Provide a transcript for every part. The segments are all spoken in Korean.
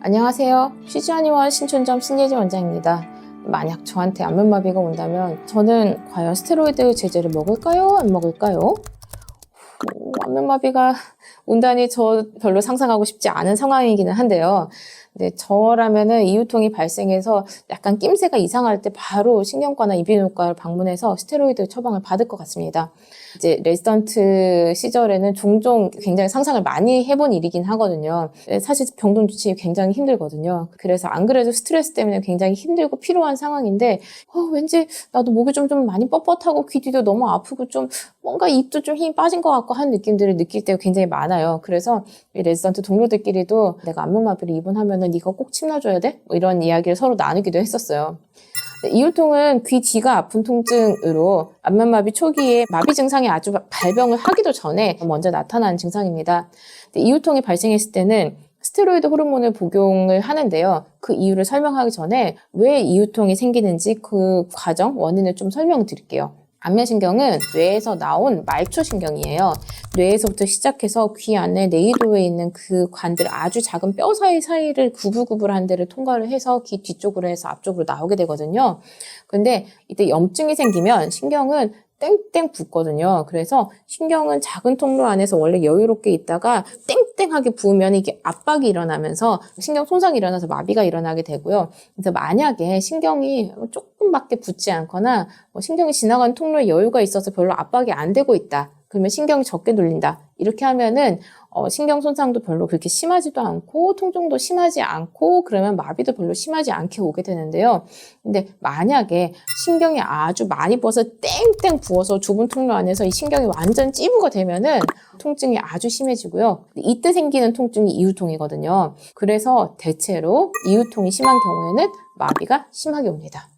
안녕하세요. 쉬즈하니원 신촌점 신예진 원장입니다. 만약 저한테 안면마비가 온다면 저는 과연 스테로이드 제제를 먹을까요? 안 먹을까요? 안면마비가 온다니 저 별로 상상하고 싶지 않은 상황이기는 한데요. 근데 저라면은 이유통이 발생해서 약간 낌새가 이상할 때 바로 신경과나 이비인후과를 방문해서 스테로이드 처방을 받을 것 같습니다. 이제 레지던트 시절에는 종종 굉장히 상상을 많이 해본 일이긴 하거든요. 사실 병동 주치 굉장히 힘들거든요. 그래서 안 그래도 스트레스 때문에 굉장히 힘들고 피로한 상황인데 왠지 나도 목이 좀 많이 뻣뻣하고 귀 뒤도 너무 아프고 좀 뭔가 입도 좀 힘이 빠진 것 같고 하는 느낌들을 느낄 때가 굉장히 많아요. 그래서 이 레지던트 동료들끼리도 내가 안면마비를 입원하면은 네가 꼭 침 놔줘야 돼? 뭐 이런 이야기를 서로 나누기도 했었어요. 이유통은 귀 뒤가 아픈 통증으로 안면마비 초기에 마비 증상이 아주 발병을 하기도 전에 먼저 나타나는 증상입니다. 이유통이 발생했을 때는 스테로이드 호르몬을 복용을 하는데요. 그 이유를 설명하기 전에 왜 이유통이 생기는지 그 과정, 원인을 좀 설명드릴게요. 안면신경은 뇌에서 나온 말초신경이에요. 뇌에서부터 시작해서 귀 안에 내이도에 있는 그 관들, 아주 작은 뼈 사이를 구불구불한 데를 통과를 해서 귀 뒤쪽으로 해서 앞쪽으로 나오게 되거든요. 근데 이때 염증이 생기면 신경은 땡땡 붓거든요. 그래서 신경은 작은 통로 안에서 원래 여유롭게 있다가 땡땡하게 부으면 이게 압박이 일어나면서 신경 손상이 일어나서 마비가 일어나게 되고요. 그래서 만약에 신경이 조금밖에 붓지 않거나 신경이 지나가는 통로에 여유가 있어서 별로 압박이 안 되고 있다. 그러면 신경이 적게 눌린다. 이렇게 하면은 신경 손상도 별로 그렇게 심하지도 않고 통증도 심하지 않고 그러면 마비도 별로 심하지 않게 오게 되는데요. 근데 만약에 신경이 아주 많이 부어서 땡땡 부어서 좁은 통로 안에서 이 신경이 완전 찌부가 되면은 통증이 아주 심해지고요. 이때 생기는 통증이 이유통이거든요. 그래서 대체로 이유통이 심한 경우에는 마비가 심하게 옵니다.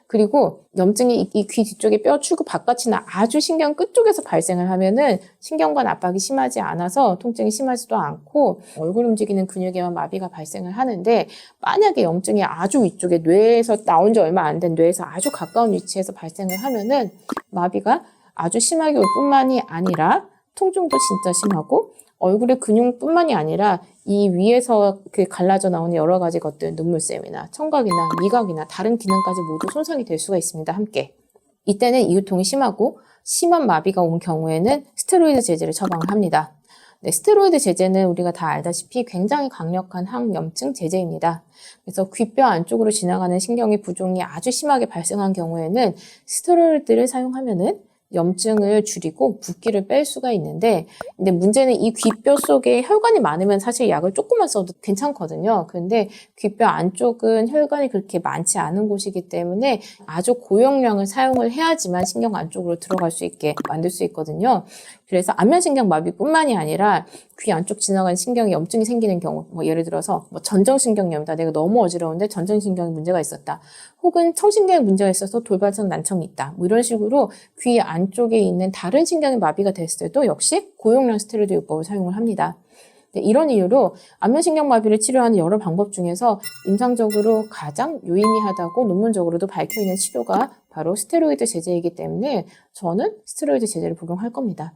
그리고 염증이 이 귀 뒤쪽에 뼈 출구 바깥이나 아주 신경 끝쪽에서 발생을 하면은 신경관 압박이 심하지 않아서 통증이 심하지도 않고 얼굴 움직이는 근육에만 마비가 발생을 하는데 만약에 염증이 아주 위쪽에 뇌에서 나온 지 얼마 안 된 뇌에서 아주 가까운 위치에서 발생을 하면은 마비가 아주 심하게 올 뿐만이 아니라 통증도 진짜 심하고 얼굴의 근육뿐만이 아니라 이 위에서 갈라져 나오는 여러 가지 것들, 눈물샘이나 청각이나 미각이나 다른 기능까지 모두 손상이 될 수가 있습니다. 함께. 이때는 이유통이 심하고 심한 마비가 온 경우에는 스테로이드 제제를 처방을 합니다. 네, 스테로이드 제제는 우리가 다 알다시피 굉장히 강력한 항염증 제제입니다. 그래서 귀뼈 안쪽으로 지나가는 신경의 부종이 아주 심하게 발생한 경우에는 스테로이드를 사용하면은 염증을 줄이고 붓기를 뺄 수가 있는데 근데 문제는 이 귀뼈 속에 혈관이 많으면 사실 약을 조금만 써도 괜찮거든요. 그런데 귀뼈 안쪽은 혈관이 그렇게 많지 않은 곳이기 때문에 아주 고용량을 사용을 해야지만 신경 안쪽으로 들어갈 수 있게 만들 수 있거든요. 그래서 안면신경 마비뿐만이 아니라 귀 안쪽 지나가는 신경에 염증이 생기는 경우, 예를 들어서 전정신경염이다. 내가 너무 어지러운데 전정신경에 문제가 있었다. 혹은 청신경에 문제가 있어서 돌발성 난청이 있다. 이런 식으로 귀 안쪽에 있는 다른 신경이 마비가 됐을 때도 역시 고용량 스테로이드 요법을 사용을 합니다. 이런 이유로 안면신경 마비를 치료하는 여러 방법 중에서 임상적으로 가장 유의미하다고 논문적으로도 밝혀있는 치료가 바로 스테로이드 제제이기 때문에 저는 스테로이드 제제를 복용할 겁니다.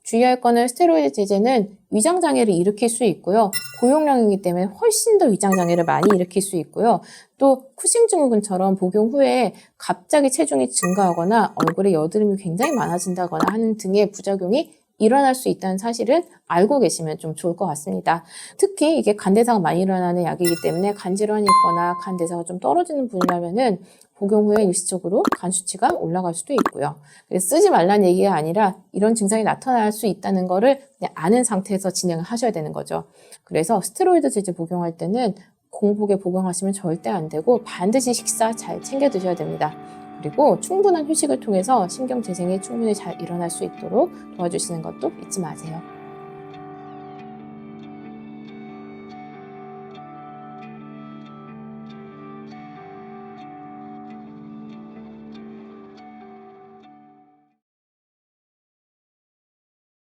주의할 거는 스테로이드 제제는 위장장애를 일으킬 수 있고요. 고용량이기 때문에 훨씬 더 위장장애를 많이 일으킬 수 있고요. 또 쿠싱 증후군처럼 복용 후에 갑자기 체중이 증가하거나 얼굴에 여드름이 굉장히 많아진다거나 하는 등의 부작용이 일어날 수 있다는 사실을 알고 계시면 좀 좋을 것 같습니다. 특히 이게 간대사가 많이 일어나는 약이기 때문에 간질환이 있거나 간대사가 좀 떨어지는 분이라면은 복용 후에 일시적으로 간 수치가 올라갈 수도 있고요. 그래서 쓰지 말라는 얘기가 아니라 이런 증상이 나타날 수 있다는 거를 그냥 아는 상태에서 진행을 하셔야 되는 거죠. 그래서 스테로이드 제제 복용할 때는 공복에 복용하시면 절대 안 되고 반드시 식사 잘 챙겨 드셔야 됩니다. 그리고 충분한 휴식을 통해서 신경 재생이 충분히 잘 일어날 수 있도록 도와주시는 것도 잊지 마세요.